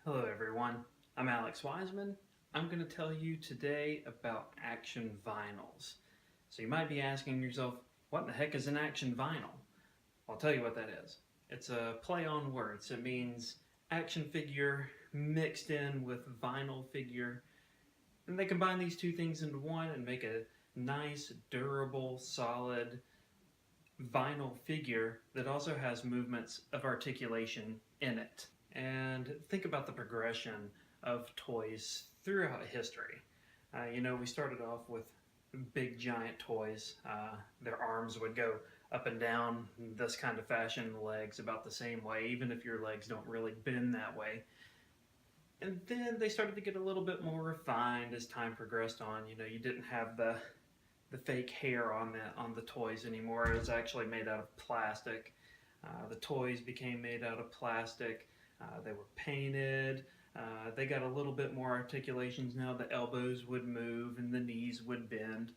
Hello everyone, I'm Alex Wiseman. I'm going to tell you today about action vinyls. So you might be asking yourself, what in the heck is an action vinyl? I'll tell you what that is. It's a play on words. It means action figure mixed in with vinyl figure. And they combine these two things into one and make a nice, durable, solid vinyl figure that also has movements of articulation in it. And think about the progression of toys throughout history. We started off with big giant toys. Their arms would go up and down this kind of fashion, legs about the same way, even if your legs don't really bend that way. And then they started to get a little bit more refined as time progressed on. You didn't have the fake hair on the toys anymore. It was actually made out of plastic. The toys became made out of plastic. They were painted. They got a little bit more articulations now. The elbows would move and the knees would bend.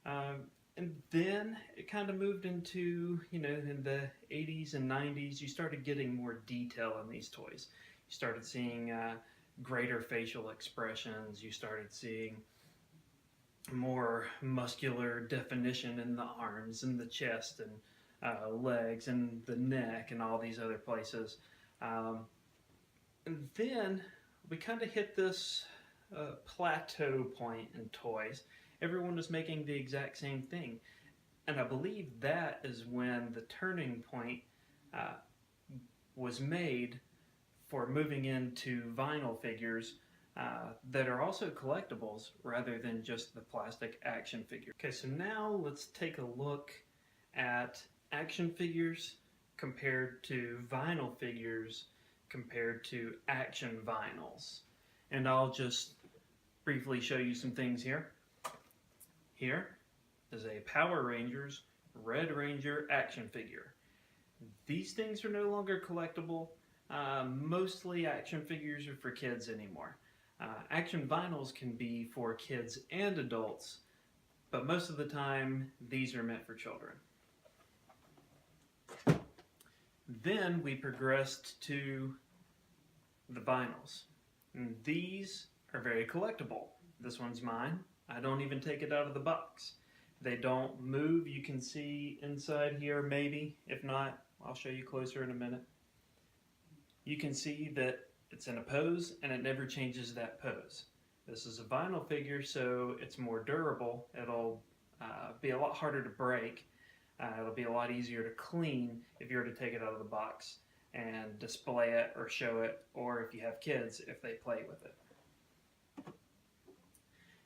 And then it kind of moved into, in the 80s and 90s, you started getting more detail in these toys. You started seeing greater facial expressions. You started seeing more muscular definition in the arms and the chest and legs and the neck and all these other places. And then we kind of hit this plateau point in toys. Everyone was making the exact same thing. And I believe that is when the turning point was made for moving into vinyl figures that are also collectibles rather than just the plastic action figure. Okay, so now let's take a look at action figures compared to vinyl figures compared to action vinyls. And I'll just briefly show you some things here. Here is a Power Rangers Red Ranger action figure. These things are no longer collectible. Mostly action figures are for kids anymore. Action vinyls can be for kids and adults, but most of the time these are meant for children. Then we progressed to the vinyls. And these are very collectible. This one's mine. I don't even take it out of the box. They don't move. You can see inside here maybe. If not, I'll show you closer in a minute. You can see that it's in a pose and it never changes that pose. This is a vinyl figure, so it's more durable. It'll be a lot harder to break. It'll be a lot easier to clean if you were to take it out of the box and display it or show it, or if you have kids, if they play with it.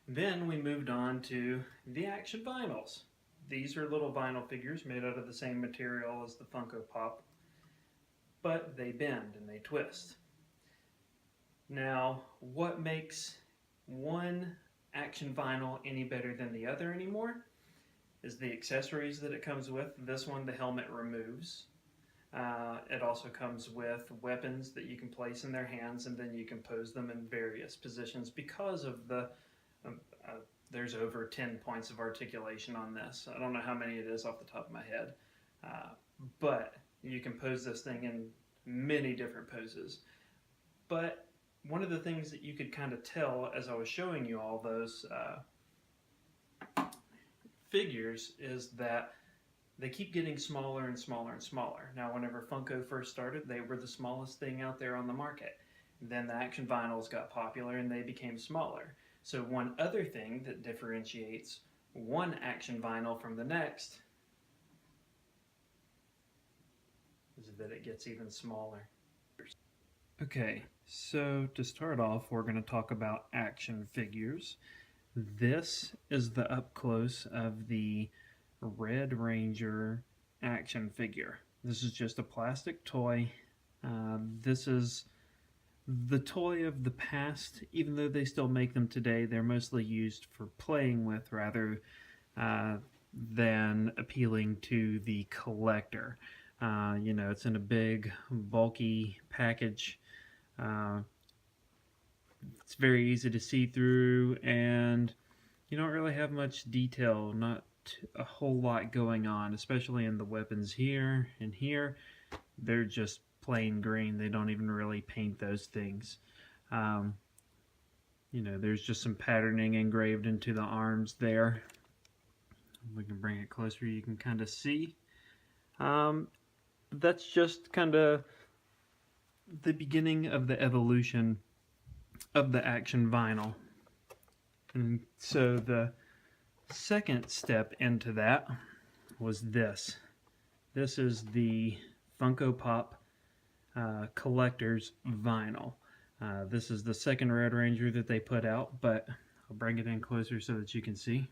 Then we moved on to the action vinyls. These are little vinyl figures made out of the same material as the Funko Pop, but they bend and they twist. Now, what makes one action vinyl any better than the other anymore is the accessories that it comes with. This one, the helmet removes. It also comes with weapons that you can place in their hands, and then you can pose them in various positions because of there's over 10 points of articulation on this. I don't know how many it is off the top of my head, but you can pose this thing in many different poses. But one of the things that you could kind of tell as I was showing you all those figures is that they keep getting smaller and smaller and smaller. Now, whenever Funko first started, they were the smallest thing out there on the market. Then the action vinyls got popular and they became smaller. So one other thing that differentiates one action vinyl from the next is that it gets even smaller. Okay, so to start off, we're going to talk about action figures. This is the up close of the Red Ranger action figure. This is just a plastic toy. This is the toy of the past. Even though they still make them today, they're mostly used for playing with rather than appealing to the collector. It's in a big, bulky package. It's very easy to see through, and you don't really have much detail, not a whole lot going on, especially in the weapons here and here. They're just plain green. They don't even really paint those things. Um, there's just some patterning engraved into the arms there. We can bring it closer, you can kind of see. That's just kind of the beginning of the evolution of the action vinyl. And so the second step into that was this. This is the Funko Pop Collector's Vinyl. This is the second Red Ranger that they put out, but I'll bring it in closer so that you can see.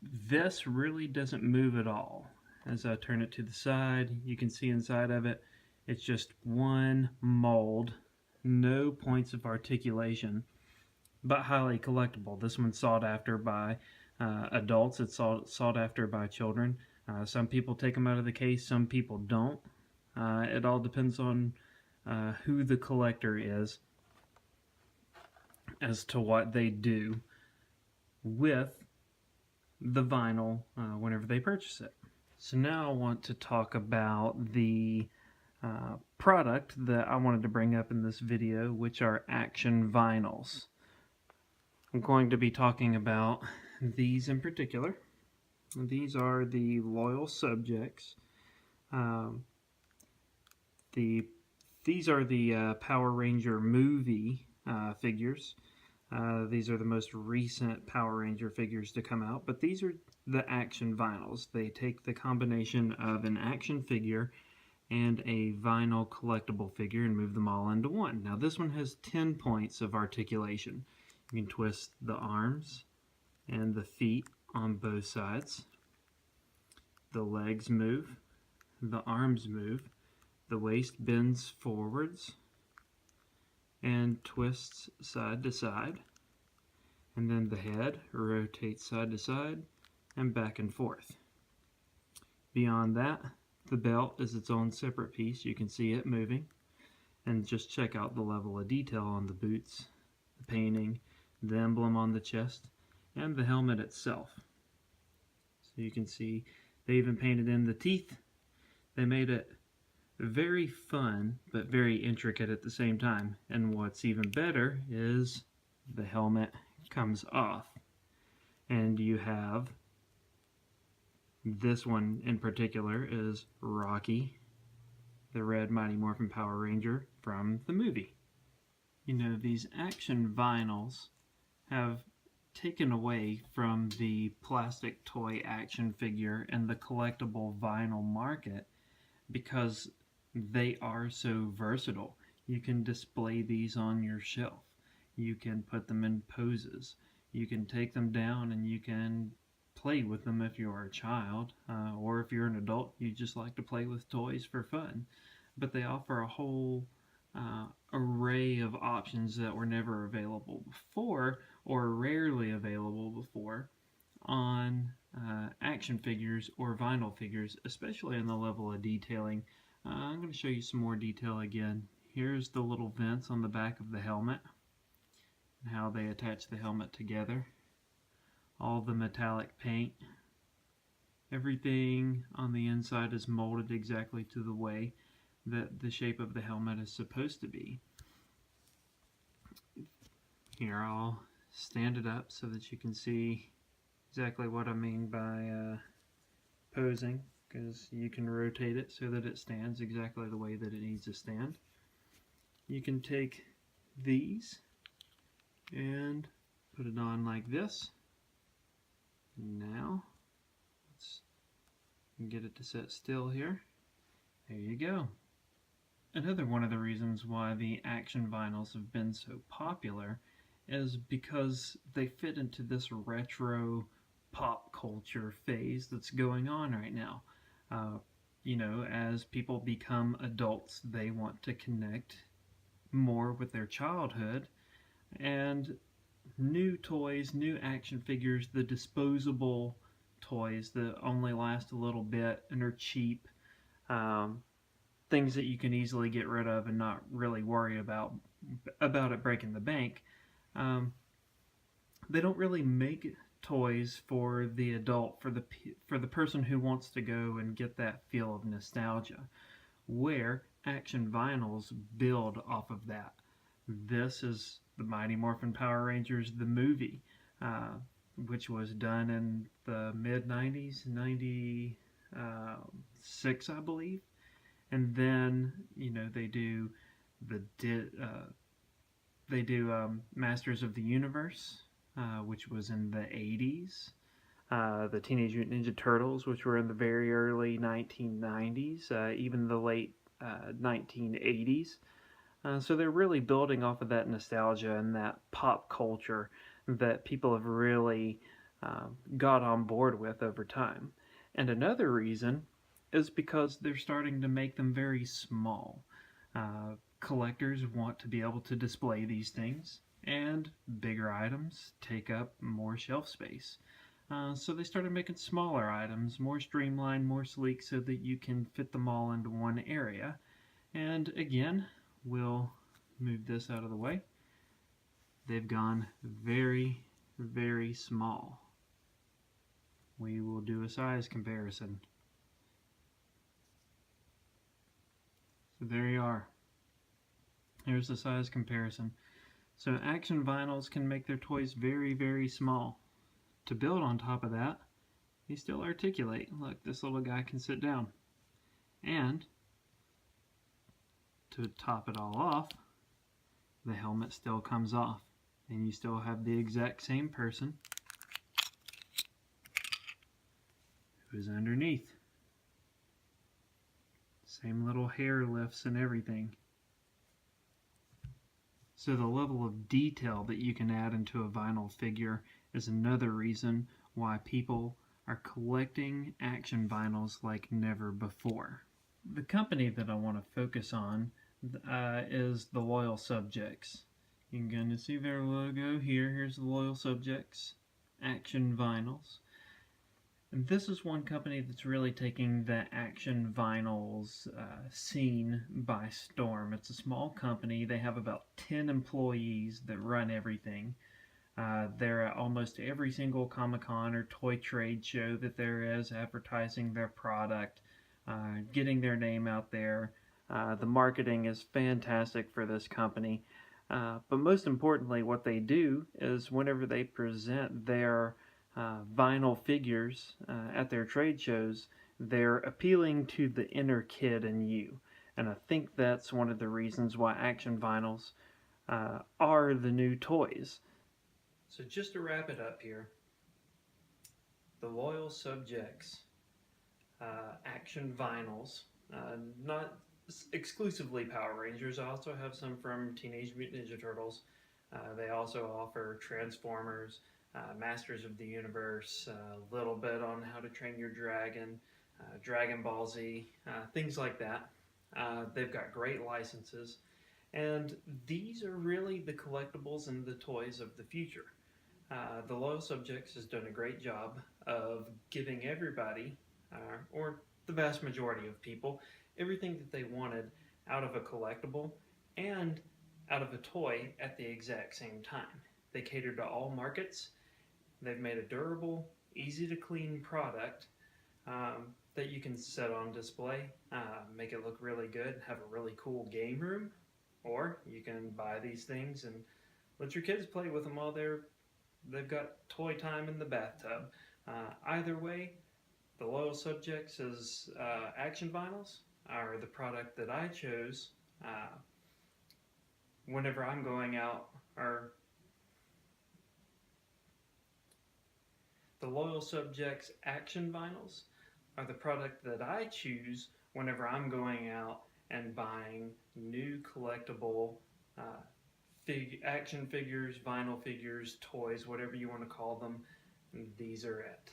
This really doesn't move at all. As I turn it to the side, you can see inside of it, it's just one mold, no points of articulation, but highly collectible. This one's sought after by adults, it's sought after by children. Some people take them out of the case, some people don't. It all depends on who the collector is as to what they do with the vinyl whenever they purchase it. So now I want to talk about the product that I wanted to bring up in this video, which are action vinyls. I'm going to be talking about these in particular. These are the Loyal Subjects. These are the Power Ranger movie figures. These are the most recent Power Ranger figures to come out, but these are the action vinyls. They take the combination of an action figure and a vinyl collectible figure and move them all into one. Now this one has 10 points of articulation. You can twist the arms and the feet on both sides. The legs move, the arms move, the waist bends forwards and twists side to side, and then the head rotates side to side and back and forth. Beyond that, the belt is its own separate piece. You can see it moving, and just check out the level of detail on the boots, the painting, the emblem on the chest, and the helmet itself. So you can see they even painted in the teeth. They made it very fun, but very intricate at the same time. And what's even better is the helmet comes off. And you have, this one in particular is Rocky, the red Mighty Morphin Power Ranger from the movie. These action vinyls have taken away from the plastic toy action figure and the collectible vinyl market because they are so versatile. You can display these on your shelf. You can put them in poses. You can take them down and you can play with them if you're a child, or if you're an adult, you just like to play with toys for fun. But they offer a whole array of options that were never available before, or rarely available before, on action figures or vinyl figures, especially in the level of detailing. I'm going to show you some more detail again. Here's the little vents on the back of the helmet, and how they attach the helmet together. All the metallic paint. Everything on the inside is molded exactly to the way that the shape of the helmet is supposed to be. Here, I'll stand it up so that you can see exactly what I mean by posing, because you can rotate it so that it stands exactly the way that it needs to stand. You can take these and put it on like this. Now, let's get it to set still here. There you go. Another one of the reasons why the action vinyls have been so popular is because they fit into this retro pop culture phase that's going on right now. As people become adults, they want to connect more with their childhood, and new toys, new action figures, the disposable toys that only last a little bit and are cheap, things that you can easily get rid of and not really worry about it breaking the bank. They don't really make toys for the adult, for the person who wants to go and get that feel of nostalgia, where Action Vinyls build off of that. This is the Mighty Morphin Power Rangers, the movie, uh, which was done in the mid 90s, 96, I believe. And then, the they do Masters of the Universe, which was in the 80s. The Teenage Mutant Ninja Turtles, which were in the very early 1990s, even the late 1980s. So they're really building off of that nostalgia and that pop culture that people have really got on board with over time. And another reason is because they're starting to make them very small. Collectors want to be able to display these things, and bigger items take up more shelf space. So they started making smaller items, more streamlined, more sleek, so that you can fit them all into one area. And again, we'll move this out of the way. They've gone very, very small. We will do a size comparison. So there you are. Here's the size comparison. So Action Vinyls can make their toys very, very small. To build on top of that, they still articulate. Look, this little guy can sit down. And to top it all off, the helmet still comes off. And you still have the exact same person who's underneath. Same little hair lifts and everything. So the level of detail that you can add into a vinyl figure is another reason why people are collecting Action Vinyls like never before. The company that I want to focus on is the Loyal Subjects. You can kind of see their logo here. Here's the Loyal Subjects Action Vinyls. And this is one company that's really taking the Action Vinyls scene by storm. It's a small company. They have about 10 employees that run everything. They're at almost every single Comic-Con or toy trade show that there is, advertising their product, getting their name out there. The marketing is fantastic for this company. But most importantly, what they do is whenever they present their vinyl figures at their trade shows, they're appealing to the inner kid in you. And I think that's one of the reasons why Action Vinyls are the new toys. So just to wrap it up here, the Loyal Subjects Action Vinyls, not exclusively Power Rangers. I also have some from Teenage Mutant Ninja Turtles. They also offer Transformers, Masters of the Universe, a little bit on How to Train Your Dragon, Dragon Ball Z, things like that. They've got great licenses, and these are really the collectibles and the toys of the future. The Loyal Subjects has done a great job of giving everybody, or the vast majority of people, everything that they wanted out of a collectible and out of a toy at the exact same time. They cater to all markets. They've made a durable, easy to clean product that you can set on display, make it look really good, have a really cool game room, or you can buy these things and let your kids play with them while they've got toy time in the bathtub. Either way, the Loyal Subjects is Action Vinyls are the product that I chose whenever I'm going out, or the Loyal Subjects Action Vinyls are the product that I choose whenever I'm going out and buying new collectible action figures, vinyl figures, toys, whatever you want to call them. These are it.